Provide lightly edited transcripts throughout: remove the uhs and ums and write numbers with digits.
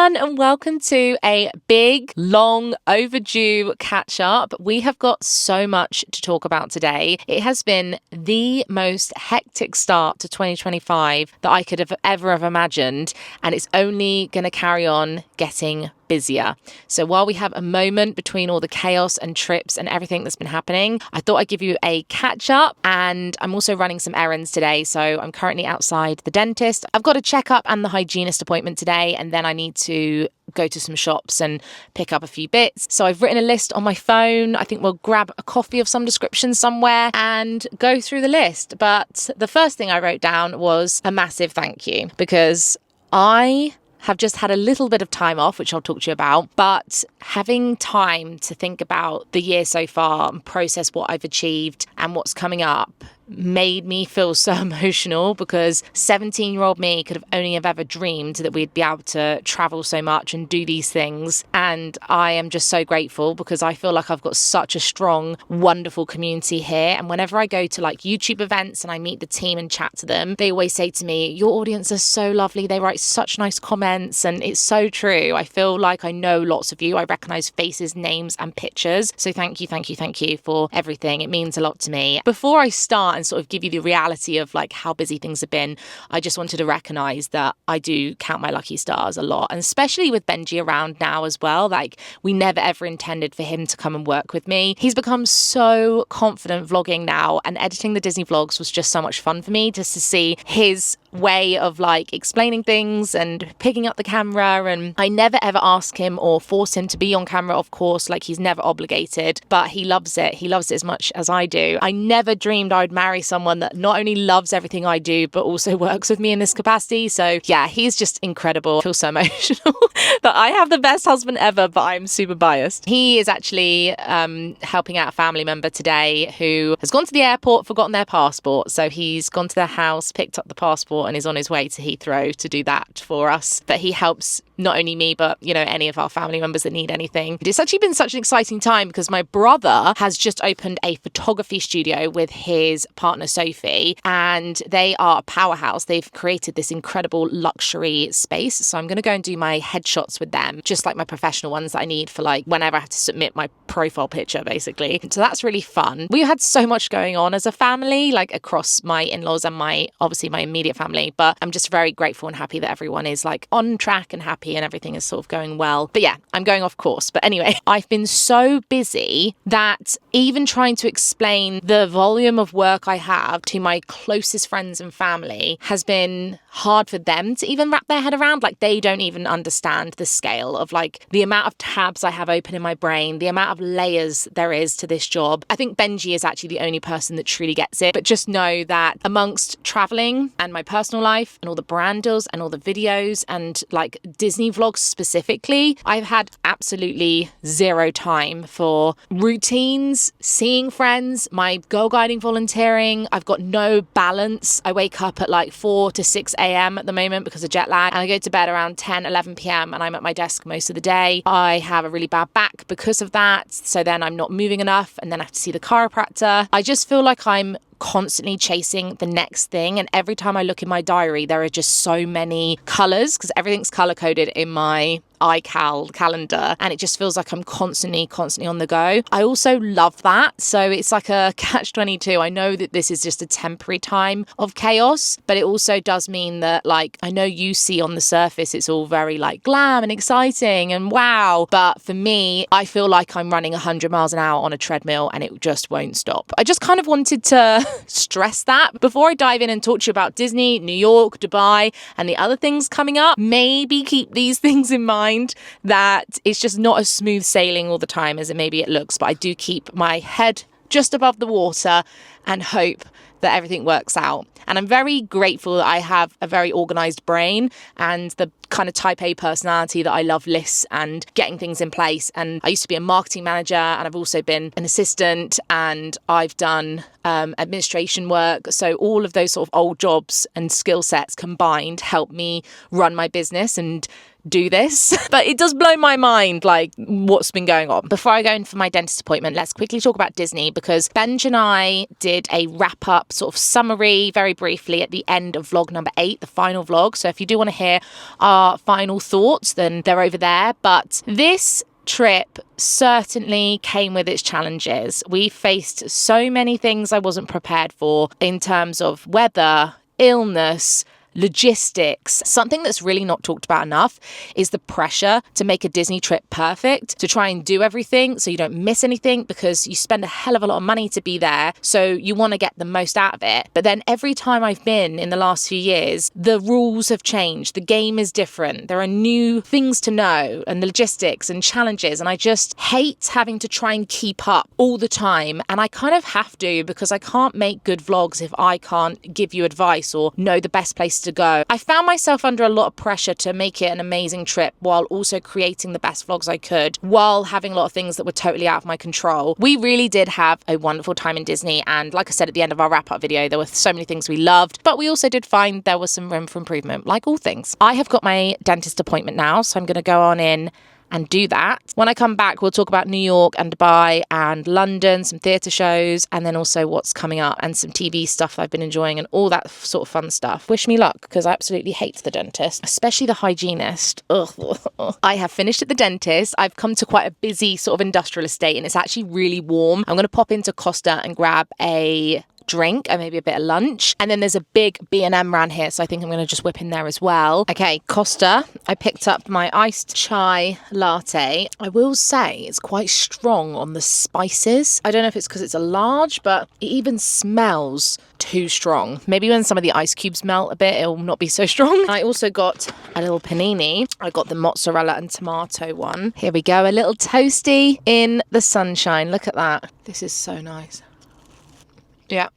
everyone, and welcome to a big, long overdue catch up. We have got so much to talk about today. It has been the most hectic start to 2025 that I could have ever have imagined, and it's only going to carry on getting busier. So while we have a moment between all the chaos and trips and everything that's been happening, I thought I'd give you a catch up, and I'm also running some errands today. So I'm currently outside the dentist. I've got a checkup and the hygienist appointment today, and then I need to go to some shops and pick up a few bits. So I've written a list on my phone. I think we'll grab a coffee of some description somewhere and go through the list. But the first thing I wrote down was a massive thank you, because I have just had a little bit of time off, which I'll talk to you about, but having time to think about the year so far and process what I've achieved and what's coming up made me feel so emotional, because 17-year-old me could have only have ever dreamed that we'd be able to travel so much and do these things. And I am just so grateful, because I feel like I've got such a strong, wonderful community here. And whenever I go to like YouTube events and I meet the team and chat to them, they always say to me, your audience is so lovely. They write such nice comments. And it's so true. I feel like I know lots of you. I recognize faces, names and pictures. So thank you for everything. It means a lot to me. Before I start and sort of give you the reality of like how busy things have been, I just wanted to recognize that I do count my lucky stars a lot, and especially with Benji around now as well. Like, we never ever intended for him to come and work with me. He's become so confident vlogging now, and editing the Disney vlogs was just so much fun for me, just to see his way of like explaining things and picking up the camera. And I never ever ask him or force him to be on camera, of course, like he's never obligated, but he loves it as much as I do. I never dreamed I would marry someone that not only loves everything I do but also works with me in this capacity. So yeah, he's just incredible. I feel so emotional that I have the best husband ever, but I'm super biased. He is actually helping out a family member today who has gone to the airport, forgotten their passport, so he's gone to their house, picked up the passport and is on his way to Heathrow to do that for us. But he helps not only me, but any of our family members that need anything. It's actually been such an exciting time, because my brother has just opened a photography studio with his partner Sophie, and they are a powerhouse. They've created this incredible luxury space. So I'm going to go and do my headshots with them, just like my professional ones that I need for like whenever I have to submit my profile picture, basically. So that's really fun. We had so much going on as a family, like across my in-laws and obviously my immediate family, but I'm just very grateful and happy that everyone is like on track and happy and everything is sort of going well. But yeah, I'm going off course. But anyway, I've been so busy that even trying to explain the volume of work I have to my closest friends and family has been hard for them to even wrap their head around. Like, they don't even understand the scale of like the amount of tabs I have open in my brain, the amount of layers there is to this job. I think Benji is actually the only person that truly gets it. But just know that amongst traveling and my personal life and all the brand deals and all the videos and like Disney vlogs specifically, I've had absolutely zero time for routines, seeing friends, my girl guiding volunteering. I've got no balance. I wake up at like 4 to 6 a.m. at the moment because of jet lag, and I go to bed around 10, 11 p.m. and I'm at my desk most of the day. I have a really bad back because of that, so then I'm not moving enough, and then I have to see the chiropractor. I just feel like I'm constantly chasing the next thing, and every time I look in my diary there are just so many colors, because everything's color coded in my iCal calendar, and it just feels like I'm constantly on the go. I also love that, so it's like a catch-22. I know that this is just a temporary time of chaos, but it also does mean that, like, I know you see on the surface it's all very like glam and exciting and wow, but for me, I feel like I'm running 100 miles an hour on a treadmill and it just won't stop. I just kind of wanted to stress that before I dive in and talk to you about Disney, New York, Dubai and the other things coming up. Maybe keep these things in mind, that it's just not as smooth sailing all the time as it looks, but I do keep my head just above the water and hope that everything works out. And I'm very grateful that I have a very organized brain and the kind of type A personality that I love lists and getting things in place. And I used to be a marketing manager, and I've also been an assistant, and I've done administration work. So all of those sort of old jobs and skill sets combined help me run my business and do this. But it does blow my mind, like, what's been going on. Before I go in for my dentist appointment, let's quickly talk about Disney, because Benj and I did a wrap up sort of summary very briefly at the end of vlog number 8, the final vlog. So if you do want to hear our final thoughts, then they're over there. But this trip certainly came with its challenges. We faced so many things I wasn't prepared for in terms of weather, illness, logistics. Something that's really not talked about enough is the pressure to make a Disney trip perfect, to try and do everything so you don't miss anything, because you spend a hell of a lot of money to be there, so you want to get the most out of it. But then every time I've been in the last few years, the rules have changed, the game is different, there are new things to know and logistics and challenges, and I just hate having to try and keep up all the time. And I kind of have to, because I can't make good vlogs if I can't give you advice or know the best place to go. I found myself under a lot of pressure to make it an amazing trip while also creating the best vlogs I could, while having a lot of things that were totally out of my control. We really did have a wonderful time in Disney, and like I said at the end of our wrap-up video, there were so many things we loved, but we also did find there was some room for improvement, like all things. I have got my dentist appointment now, so I'm going to go on in and do that. When I come back, we'll talk about New York and Dubai and London, some theatre shows, and then also what's coming up and some TV stuff I've been enjoying and all that sort of fun stuff. Wish me luck, because I absolutely hate the dentist, especially the hygienist. Ugh. I have finished at the dentist. I've come to quite a busy sort of industrial estate, and it's actually really warm. I'm going to pop into Costa and grab a drink and maybe a bit of lunch, and then there's a big B&M around here, so I think I'm going to just whip in there as well. Okay, Costa, I picked up my iced chai latte. I will say it's quite strong on the spices. I don't know if it's because it's a large, but it even smells too strong. Maybe when some of the ice cubes melt a bit, it'll not be so strong. I also got a little panini. I got the mozzarella and tomato one. Here we go, a little toasty in the sunshine. Look at that. This is so nice. Yeah,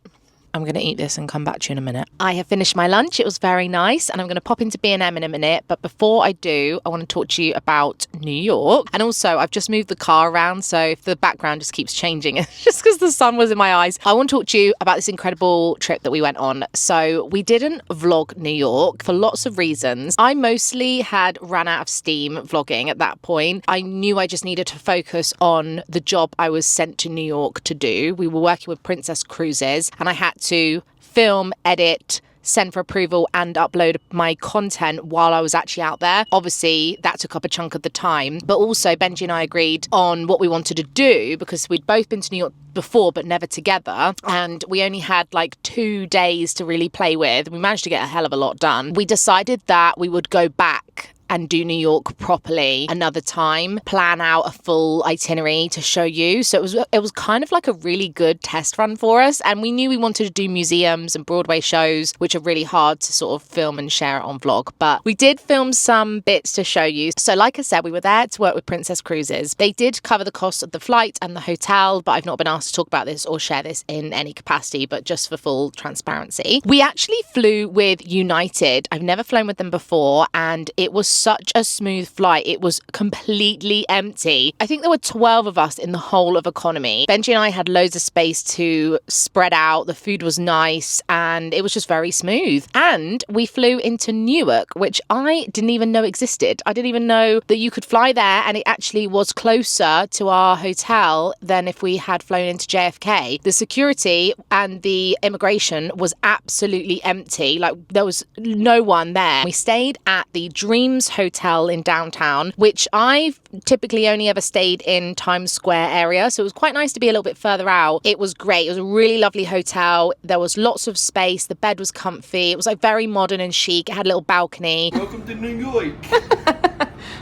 I'm going to eat this and come back to you in a minute. I have finished my lunch. It was very nice, and I'm going to pop into B&M in a minute. But before I do, I want to talk to you about New York. And also, I've just moved the car around, so if the background just keeps changing, it's just because the sun was in my eyes. I want to talk to you about this incredible trip that we went on. So we didn't vlog New York for lots of reasons. I mostly had run out of steam vlogging at that point. I knew I just needed to focus on the job I was sent to New York to do. We were working with Princess Cruises, and I had to film, edit, send for approval and upload my content while I was actually out there. Obviously, that took up a chunk of the time, but also Benji and I agreed on what we wanted to do, because we'd both been to New York before but never together, and we only had like 2 days to really play with. We managed to get a hell of a lot done. We decided that we would go back and do New York properly another time, plan out a full itinerary to show you. So it was kind of like a really good test run for us, and we knew we wanted to do museums and Broadway shows, which are really hard to sort of film and share on vlog, but we did film some bits to show you. So like I said, we were there to work with Princess Cruises. They did cover the cost of the flight and the hotel, but I've not been asked to talk about this or share this in any capacity, but just for full transparency. We actually flew with United. I've never flown with them before, and it was such a smooth flight. It was completely empty. I think there were 12 of us in the whole of economy. Benji and I had loads of space to spread out. The food was nice, and it was just very smooth. And we flew into Newark, which I didn't even know existed. I didn't even know that you could fly there, and it actually was closer to our hotel than if we had flown into JFK. The security and the immigration was absolutely empty. Like, there was no one there. We stayed at the Dreams Hotel in downtown, which I've typically only ever stayed in Times Square area, so it was quite nice to be a little bit further out. It was great. It was a really lovely hotel. There was lots of space. The bed was comfy. It was like very modern and chic. It had a little balcony. Welcome to New York.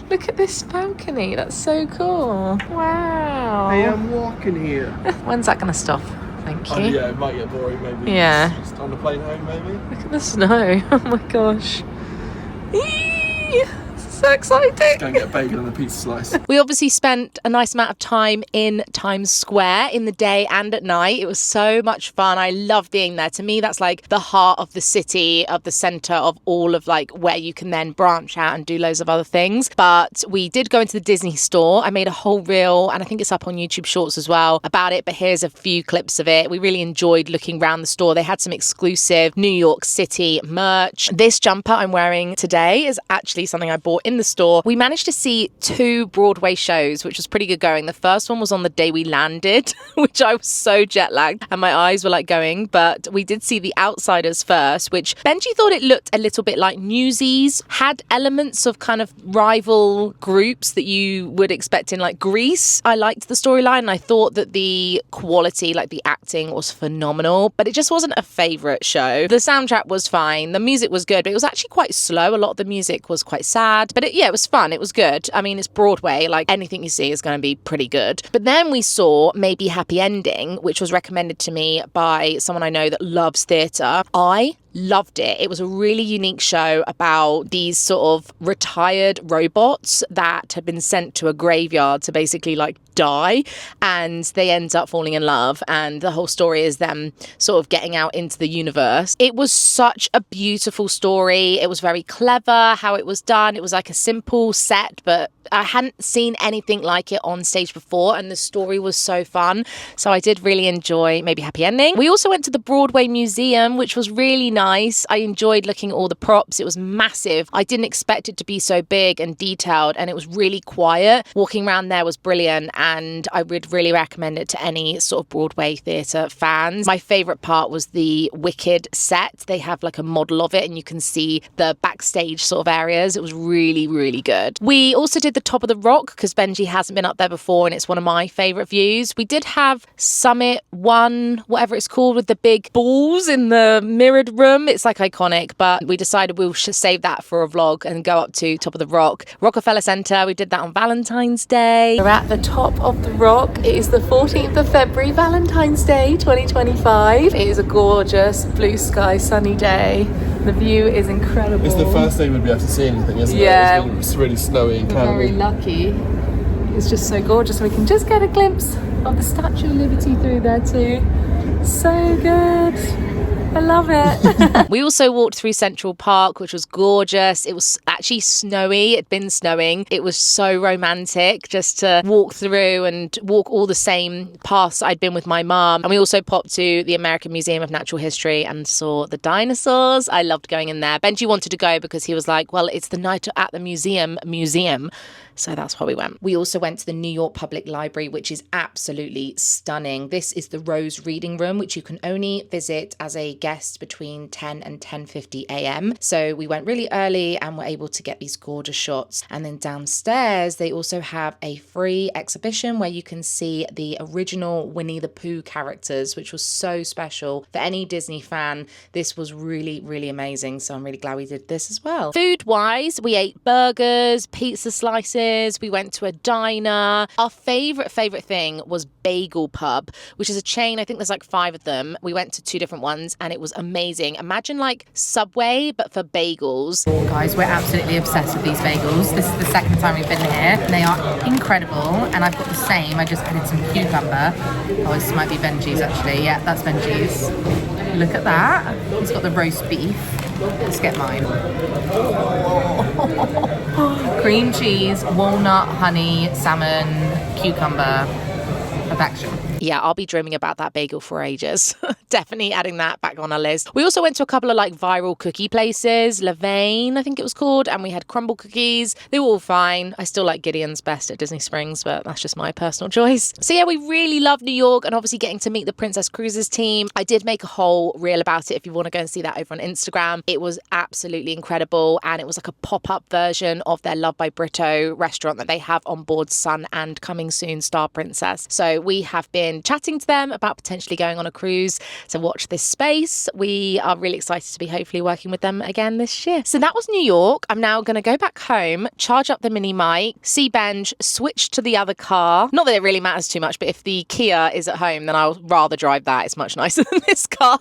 Look at this balcony. That's so cool. Wow. Hey, I'm walking here. When's that gonna stop? Thank you. Oh, yeah, it might get boring maybe. Yeah. It's on the plane home maybe. Look at the snow. Oh my gosh. Eee! So exciting. Go and get bacon and a pizza slice. We obviously spent a nice amount of time in Times Square in the day and at night. It was so much fun. I love being there. To me, that's like the heart of the city, of the center of all of like where you can then branch out and do loads of other things. But we did go into the Disney store. I made a whole reel, and I think it's up on YouTube Shorts as well, about it, but here's a few clips of it. We really enjoyed looking around the store. They had some exclusive New York City merch. This jumper I'm wearing today is actually something I bought in in the store. We managed to see 2 Broadway shows, which was pretty good going. The first one was on the day we landed, which I was so jet lagged and my eyes were like going, but we did see The Outsiders first, which Benji thought it looked a little bit like Newsies, had elements of kind of rival groups that you would expect in like Grease. I liked the storyline and I thought that the quality, like the acting was phenomenal, but it just wasn't a favourite show. The soundtrack was fine, the music was good, but it was actually quite slow. A lot of the music was quite sad, but it was fun, it was good. I mean, it's Broadway, like anything you see is going to be pretty good. But then we saw Maybe Happy Ending, which was recommended to me by someone I know that loves theatre. I loved it. It was a really unique show about these sort of retired robots that had been sent to a graveyard to basically like die, and they end up falling in love, and the whole story is them sort of getting out into the universe. It was such a beautiful story. It was very clever how it was done. It was like a simple set, but I hadn't seen anything like it on stage before, and the story was so fun. So I did really enjoy Maybe Happy Ending. We also went to the Broadway Museum, which was really nice. I enjoyed looking at all the props. It was massive. I didn't expect it to be so big and detailed, and it was really quiet. Walking around there was brilliant, and I would really recommend it to any sort of Broadway theatre fans. My favourite part was the Wicked set. They have like a model of it, and you can see the backstage sort of areas. It was really, really good. We also did the top of the rock because Benji hasn't been up there before, and it's one of my favourite views. We did have Summit 1, whatever it's called, with the big balls in the mirrored room. It's like iconic, but we decided we'll save that for a vlog and go up to top of the rock. Rockefeller Centre, we did that on Valentine's Day. We're at the top of the rock. It is the 14th of February, Valentine's Day 2025. It is a gorgeous blue sky sunny day. The view is incredible. It's the first day we'd be able to see anything, isn't Yeah. it? It's really snowy and We're very lucky. It's just so gorgeous. We can just get a glimpse of the Statue of Liberty through there too. So good. I love it. We also walked through Central Park, which was gorgeous. It was actually snowy. It'd been snowing. It was so romantic just to walk through and walk all the same paths I'd been with my mum. And we also popped to the American Museum of Natural History and saw the dinosaurs. I loved going in there. Benji wanted to go because he was like, well, it's the night at the museum. So that's why we went. We also went to the New York Public Library, which is absolutely stunning. This is the Rose Reading Room, which you can only visit as a guest between 10 and 10:50 a.m. So we went really early and were able to get these gorgeous shots. And then downstairs, they also have a free exhibition where you can see the original Winnie the Pooh characters, which was so special. For any Disney fan, this was really, really amazing. So I'm really glad we did this as well. Food-wise, we ate burgers, pizza slices. We went to a diner. Our favourite thing was Bagel Pub, which is a chain. I think there's like 5 of them. We went to 2 different ones and it was amazing. Imagine like Subway, but for bagels. Guys, we're absolutely obsessed with these bagels. This is the second time we've been here. They are incredible, and I've got the same. I just added some cucumber. Oh, this might be Benji's actually. Yeah, that's Benji's. Look at that. It's got the roast beef. Let's get mine. Cream cheese, walnut, honey, salmon, cucumber. Perfection. Yeah, I'll be dreaming about that bagel for ages. Definitely adding that back on our list. We also went to a couple of like viral cookie places. Levain, I think it was called, and we had crumble cookies. They were all fine. I still like Gideon's best at Disney Springs, but that's just my personal choice. So yeah, we really love New York, and obviously getting to meet the Princess Cruises team. I did make a whole reel about it if you want to go and see that over on Instagram. It was absolutely incredible, and it was like a pop-up version of their Love by Brito restaurant that they have on board Sun and coming soon Star Princess. So we have been chatting to them about potentially going on a cruise, so watch this space. We are really excited to be hopefully working with them again this year. So that was New York. I'm now going to go back home, charge up the mini mic, see Benj, switch to the other car. Not that it really matters too much, but if the Kia is at home, then I'll rather drive that. It's much nicer than this car.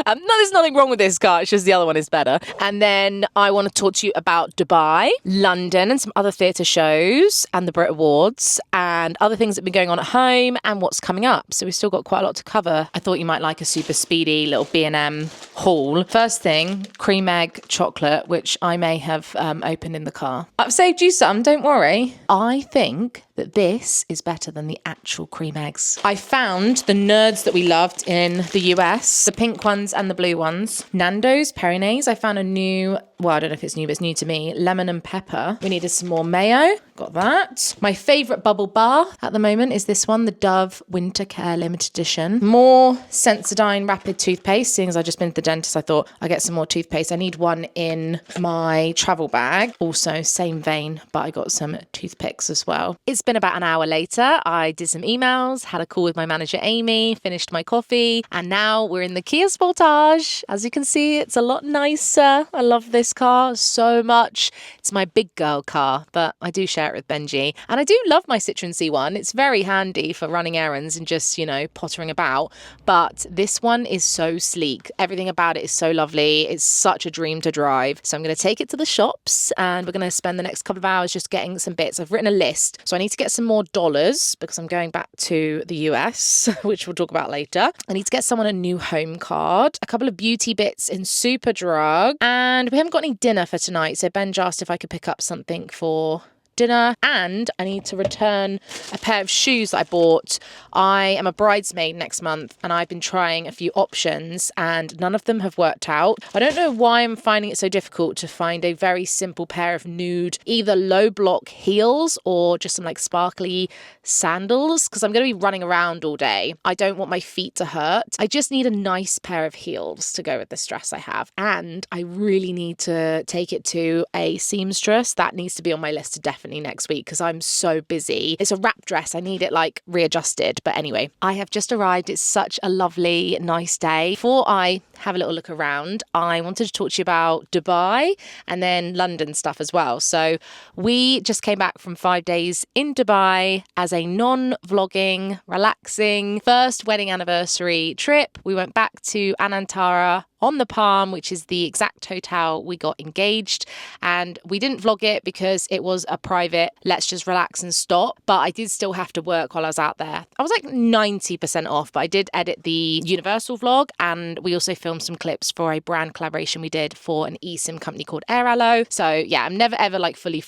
No, there's nothing wrong with this car. It's just the other one is better. And then I want to talk to you about Dubai, London, and some other theatre shows, and the Brit Awards, and other things that have been going on at home and what's coming up. So we've still got quite a lot to cover. I thought you might like a super speedy little B&M haul. First thing, cream egg chocolate, which I may have opened in the car. I've saved you some, don't worry. I think that this is better than the actual cream eggs. I found the nerds that we loved in the US, the pink ones and the blue ones. Nando's Perinaise. I found a new, well, I don't know if it's new, but it's new to me, lemon and pepper. We needed some more mayo. Got that. My favorite bubble bar at the moment is this one, the Dove Winter Care Limited Edition. More Sensodyne Rapid toothpaste. Seeing as I've just been to the dentist, I thought I'd get some more toothpaste. I need one in my travel bag. Also, same vein, but I got some toothpicks as well. It's been about an hour later. I did some emails, had a call with my manager Amy, finished my coffee, and now we're in the Kia Sportage. As you can see, it's a lot nicer. I love this car so much. It's my big girl car, but I do share it with Benji. And I do love my Citroen C1. It's very handy for running errands and just, you know, pottering about. But this one is so sleek. Everything about it is so lovely. It's such a dream to drive. So I'm going to take it to the shops and we're going to spend the next couple of hours just getting some bits. I've written a list. So I need to get some more dollars because I'm going back to the US, which we'll talk about later. I need to get someone a new home card, a couple of beauty bits in Superdrug, and we haven't got any dinner for tonight. So Benj asked if I could pick up something for dinner, and I need to return a pair of shoes that I bought. I am a bridesmaid next month and I've been trying a few options and none of them have worked out. I don't know why I'm finding it so difficult to find a very simple pair of nude, either low block heels or just some like sparkly sandals, because I'm going to be running around all day. I don't want my feet to hurt. I just need a nice pair of heels to go with this dress I have, and I really need to take it to a seamstress. That needs to be on my list to definitely next week because I'm so busy. It's a wrap dress. I need it like readjusted. But anyway, I have just arrived. It's such a lovely, nice day. Before I have a little look around, I wanted to talk to you about Dubai and then London stuff as well. So we just came back from 5 days in Dubai as a non-vlogging, relaxing first wedding anniversary trip. We went back to Anantara on the Palm, which is the exact hotel we got engaged. And we didn't vlog it because it was a private, let's just relax and stop. But I did still have to work while I was out there. I was like 90% off, but I did edit the Universal vlog. And we also filmed some clips for a brand collaboration we did for an eSIM company called Airalo. So yeah, I'm never ever like fully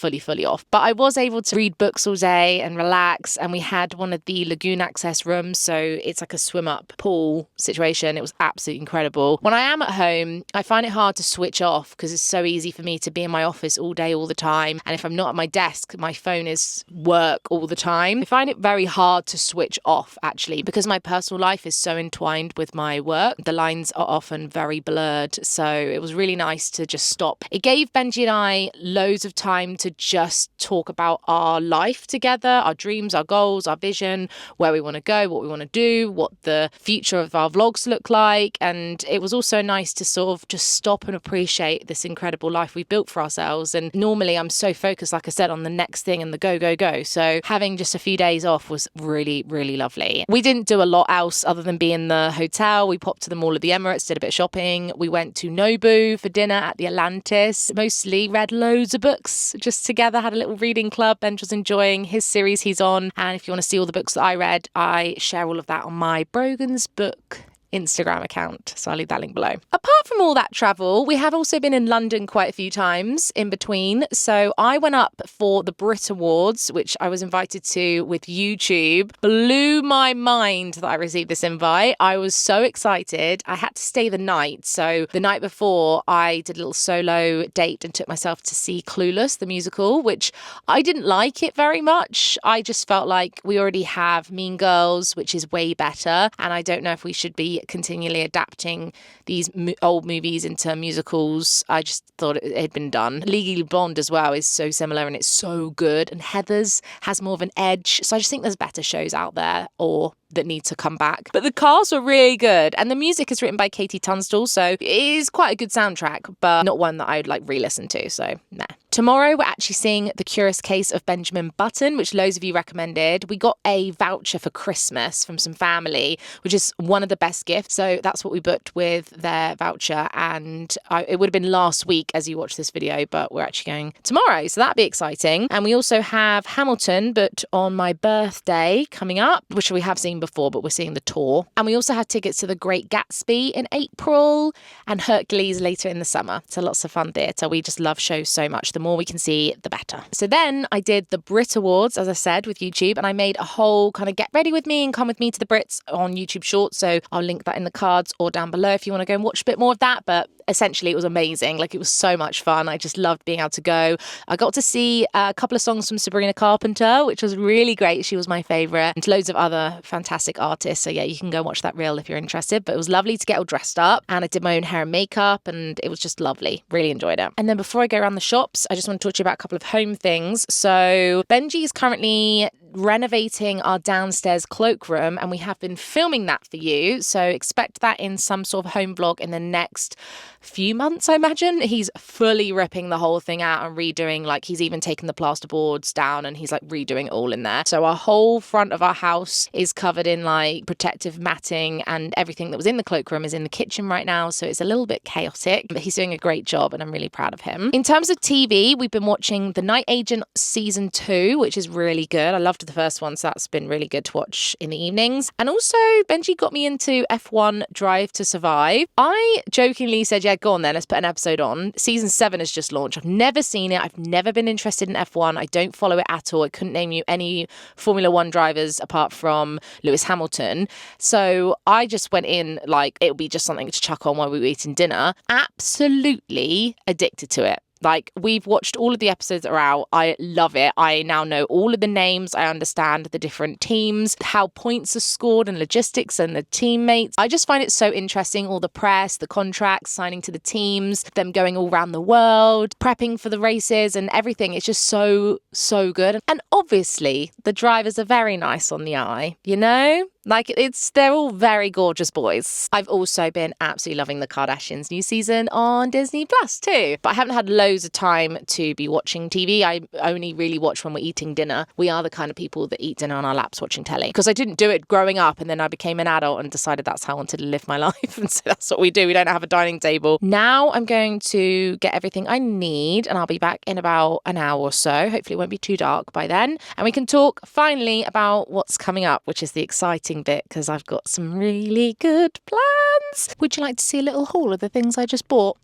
off. But I was able to read books all day and relax. And we had one of the lagoon access rooms. So it's like a swim up pool situation. It was absolutely incredible. When I am at home, I find it hard to switch off because it's so easy for me to be in my office all day, all the time. And if I'm not at my desk, my phone is work all the time. I find it very hard to switch off actually because my personal life is so entwined with my work. The lines are often very blurred. So it was really nice to just stop. It gave Benji and I loads of time to just talk about our life together, our dreams, our goals, our vision, where we want to go, what we want to do, what the future of our vlogs look like. And it was also nice to sort of just stop and appreciate this incredible life we built for ourselves. And normally I'm so focused, like I said, on the next thing and the go. So having just a few days off was really lovely. We didn't do a lot else other than be in the hotel. We popped to the Mall of the Emirates, did a bit of shopping. We went to Nobu for dinner at the Atlantis. Mostly read loads of books just together, had a little reading club. Benj was enjoying his series he's on. And if you want to see all the books that I read, I share all of that on my Brogan's book Instagram account. So I'll leave that link below. Apart from all that travel, we have also been in London quite a few times in between. So I went up for the Brit Awards, which I was invited to with YouTube. Blew my mind that I received this invite. I was so excited. I had to stay the night. So the night before, I did a little solo date and took myself to see Clueless, the musical, which I didn't like it very much. I just felt like we already have Mean Girls, which is way better. And I don't know if we should be continually adapting these old movies into musicals. I just thought it had been done. Legally Blonde as well is so similar and it's so good. And Heathers has more of an edge. So I just think there's better shows out there or that need to come back. But the cast were really good. And the music is written by Katie Tunstall. So it is quite a good soundtrack, but not one that I would like re-listen to. So nah. Tomorrow, we're actually seeing The Curious Case of Benjamin Button, which loads of you recommended. We got a voucher for Christmas from some family, which is one of the best gifts. So that's what we booked with their voucher. And it would have been last week as you watch this video, but we're actually going tomorrow. So that'd be exciting. And we also have Hamilton, but on my birthday coming up, which we have seen before, but we're seeing the tour. And we also have tickets to The Great Gatsby in April and Hercules later in the summer. So lots of fun theatre. We just love shows so much. The more we can see, the better. So then I did the Brit Awards, as I said, with YouTube, and I made a whole kind of get ready with me and come with me to the Brits on YouTube Shorts. So I'll link that in the cards or down below if you want to go and watch a bit more of that. But essentially, it was amazing. Like, it was so much fun. I just loved being able to go. I got to see a couple of songs from Sabrina Carpenter, which was really great. She was my favourite, and loads of other fantastic artists. So yeah, you can go watch that reel if you're interested. But it was lovely to get all dressed up, and I did my own hair and makeup, and it was just lovely. Really enjoyed it. And then before I go around the shops, I just want to talk to you about a couple of home things. So Benji is currently renovating our downstairs cloakroom, and we have been filming that for you. So expect that in some sort of home vlog in the next few months, I imagine. He's fully ripping the whole thing out and redoing, like he's even taken the plasterboards down and he's like redoing it all in there. So our whole front of our house is covered in like protective matting, and everything that was in the cloakroom is in the kitchen right now. So it's a little bit chaotic, but he's doing a great job and I'm really proud of him. In terms of TV, we've been watching The Night Agent season 2, which is really good. I loved the first one, so that's been really good to watch in the evenings. And also Benji got me into F1 Drive to Survive. I jokingly said, yeah, go on then, let's put an episode on. Season 7 has just launched. I've never seen it. I've never been interested in F1. I don't follow it at all. I couldn't name you any Formula 1 drivers apart from Lewis Hamilton. So I just went in like it would be just something to chuck on while we were eating dinner. Absolutely addicted to it. Like, we've watched all of the episodes that are out. I love it. I now know all of the names. I understand the different teams, how points are scored and logistics and the teammates. I just find it so interesting. All the press, the contracts, signing to the teams, them going all around the world, prepping for the races and everything. It's just so, so good. And obviously, the drivers are very nice on the eye, you know? Like, they're all very gorgeous boys. I've also been absolutely loving the Kardashians' new season on Disney Plus too. But I haven't had loads of time to be watching TV. I only really watch when we're eating dinner. We are the kind of people that eat dinner on our laps watching telly. Because I didn't do it growing up, and then I became an adult and decided that's how I wanted to live my life. And so that's what we do. We don't have a dining table. Now I'm going to get everything I need, and I'll be back in about an hour or so. Hopefully it won't be too dark by then. And we can talk finally about what's coming up, which is the exciting bit, because I've got some really good plans. Would you like to see a little haul of the things I just bought?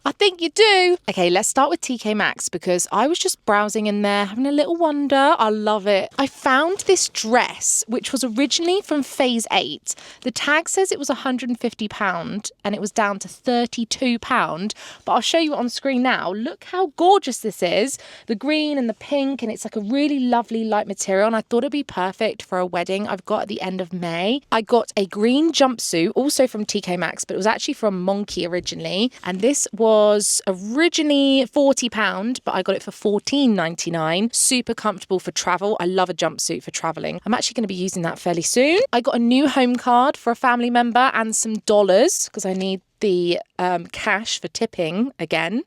I think you do. Okay, let's start with TK Maxx, because I was just browsing in there, having a little wander. I love it. I found this dress, which was originally from Phase 8. The tag says it was £150 and it was down to £32. But I'll show you it on screen now. Look how gorgeous this is. The green and the pink, and it's like a really lovely light material. And I thought it'd be perfect for a wedding I've got at the end of May. I got a green jumpsuit, also from TK Maxx, but it was actually from Monkey originally. And this was originally £40, but I got it for £14.99. Super comfortable for travel. I love a jumpsuit for traveling. I'm actually going to be using that fairly soon. I got a new home card for a family member and some dollars, because I need the cash for tipping again.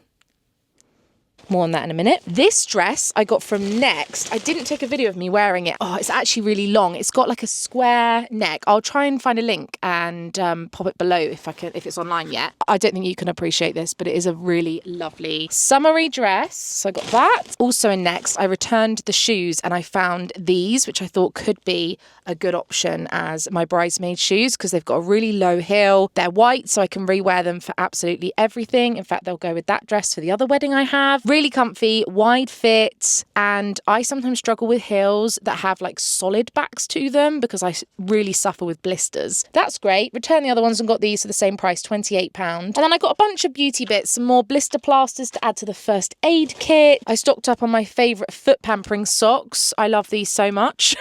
More on that in a minute. This dress I got from Next. I didn't take a video of me wearing it. Oh, it's actually really long. It's got like a square neck. I'll try and find a link and pop it below if it's online yet. I don't think you can appreciate this, but it is a really lovely summery dress. So I got that. Also in Next, I returned the shoes and I found these, which I thought could be a good option as my bridesmaid shoes, because they've got a really low heel. They're white, so I can rewear them for absolutely everything. In fact, they'll go with that dress for the other wedding I have. Really comfy, wide fit, and I sometimes struggle with heels that have like solid backs to them because I really suffer with blisters. That's great. Returned the other ones and got these for the same price, £28. And then I got a bunch of beauty bits, some more blister plasters to add to the first aid kit. I stocked up on my favourite foot pampering socks. I love these so much.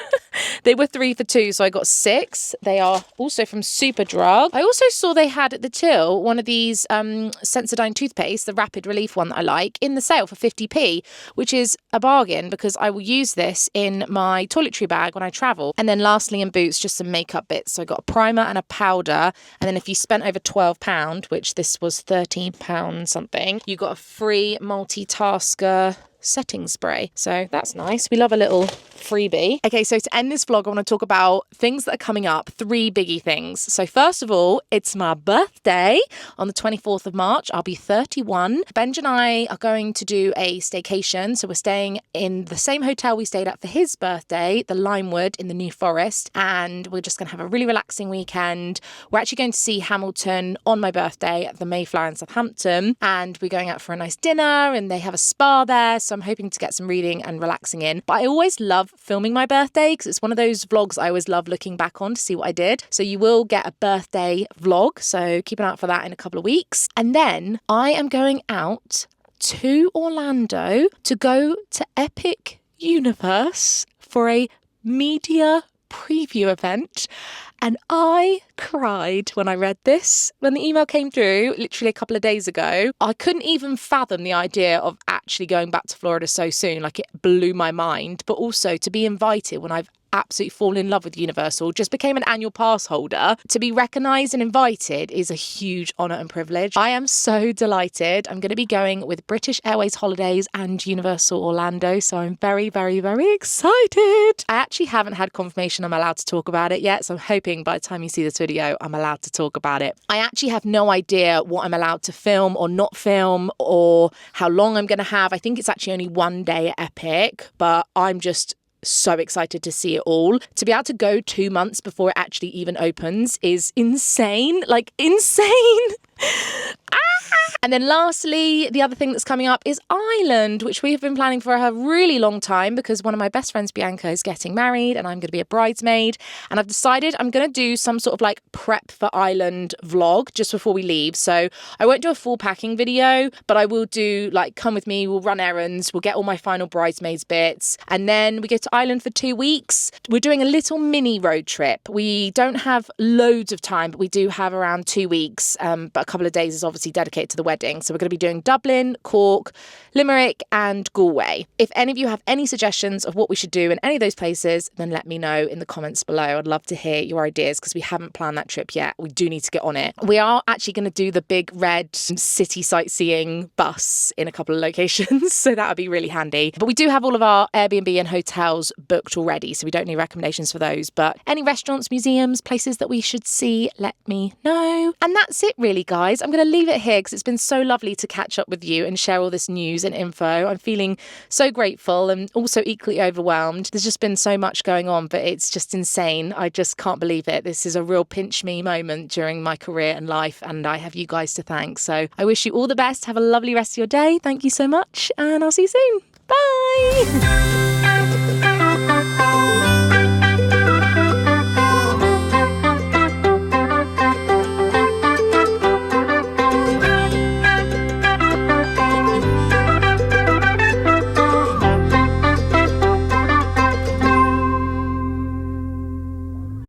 They were 3 for 2, so I got 6. They are also from Superdrug. I also saw they had at the till one of these Sensodyne toothpaste, the Rapid Relief one that I like, in the sale for 50p, which is a bargain because I will use this in my toiletry bag when I travel. And then lastly in Boots, just some makeup bits. So I got a primer and a powder. And then if you spent over £12, which this was £13 something, you got a free multitasker setting spray. So that's nice. We love a little freebie. Okay, so to end this vlog, I want to talk about things that are coming up. 3 biggie things. So first of all, it's my birthday on the 24th of March. I'll be 31. Benj and I are going to do a staycation. So we're staying in the same hotel we stayed at for his birthday, the Limewood in the New Forest. And we're just going to have a really relaxing weekend. We're actually going to see Hamilton on my birthday at the Mayflower in Southampton. And we're going out for a nice dinner and they have a spa there. So I'm hoping to get some reading and relaxing in. But I always love filming my birthday because it's one of those vlogs I always love looking back on to see what I did. So you will get a birthday vlog. So keep an eye out for that in a couple of weeks. And then I am going out to Orlando to go to Epic Universe for a media preview event. And I cried when I read this. When the email came through, literally a couple of days ago, I couldn't even fathom the idea of actually going back to Florida so soon. Like, it blew my mind. But also to be invited when I've absolutely fallen in love with Universal, just became an annual pass holder. To be recognised and invited is a huge honour and privilege. I am so delighted. I'm going to be going with British Airways Holidays and Universal Orlando, so I'm very, very, very excited. I actually haven't had confirmation I'm allowed to talk about it yet, so I'm hoping by the time you see this video, I'm allowed to talk about it. I actually have no idea what I'm allowed to film or not film or how long I'm going to have. I think it's actually only 1 day at Epic, but I'm just so excited to see it all. To be able to go 2 months before it actually even opens is insane. Like, insane. And then lastly, the other thing that's coming up is Ireland, which we have been planning for a really long time because one of my best friends, Bianca, is getting married and I'm going to be a bridesmaid. And I've decided I'm going to do some sort of like prep for Ireland vlog just before we leave. So I won't do a full packing video, but I will do like, come with me, we'll run errands, we'll get all my final bridesmaids bits. And then we go to Ireland for 2 weeks. We're doing a little mini road trip. We don't have loads of time, but we do have around 2 weeks. But a couple of days is obviously dedicated to the wedding. So we're going to be doing Dublin, Cork, Limerick and Galway. If any of you have any suggestions of what we should do in any of those places, then let me know in the comments below. I'd love to hear your ideas because we haven't planned that trip yet. We do need to get on it. We are actually going to do the big red city sightseeing bus in a couple of locations. So that would be really handy. But we do have all of our Airbnb and hotels booked already. So we don't need recommendations for those. But any restaurants, museums, places that we should see, let me know. And that's it really, guys. I'm going to leave it here because it's been so lovely to catch up with you and share all this news and info. I'm feeling so grateful and also equally overwhelmed. There's just been so much going on, but it's just insane. I just can't believe it. This is a real pinch me moment during my career and life, and I have you guys to thank. So I wish you all the best. Have a lovely rest of your day. Thank you so much, and I'll see you soon.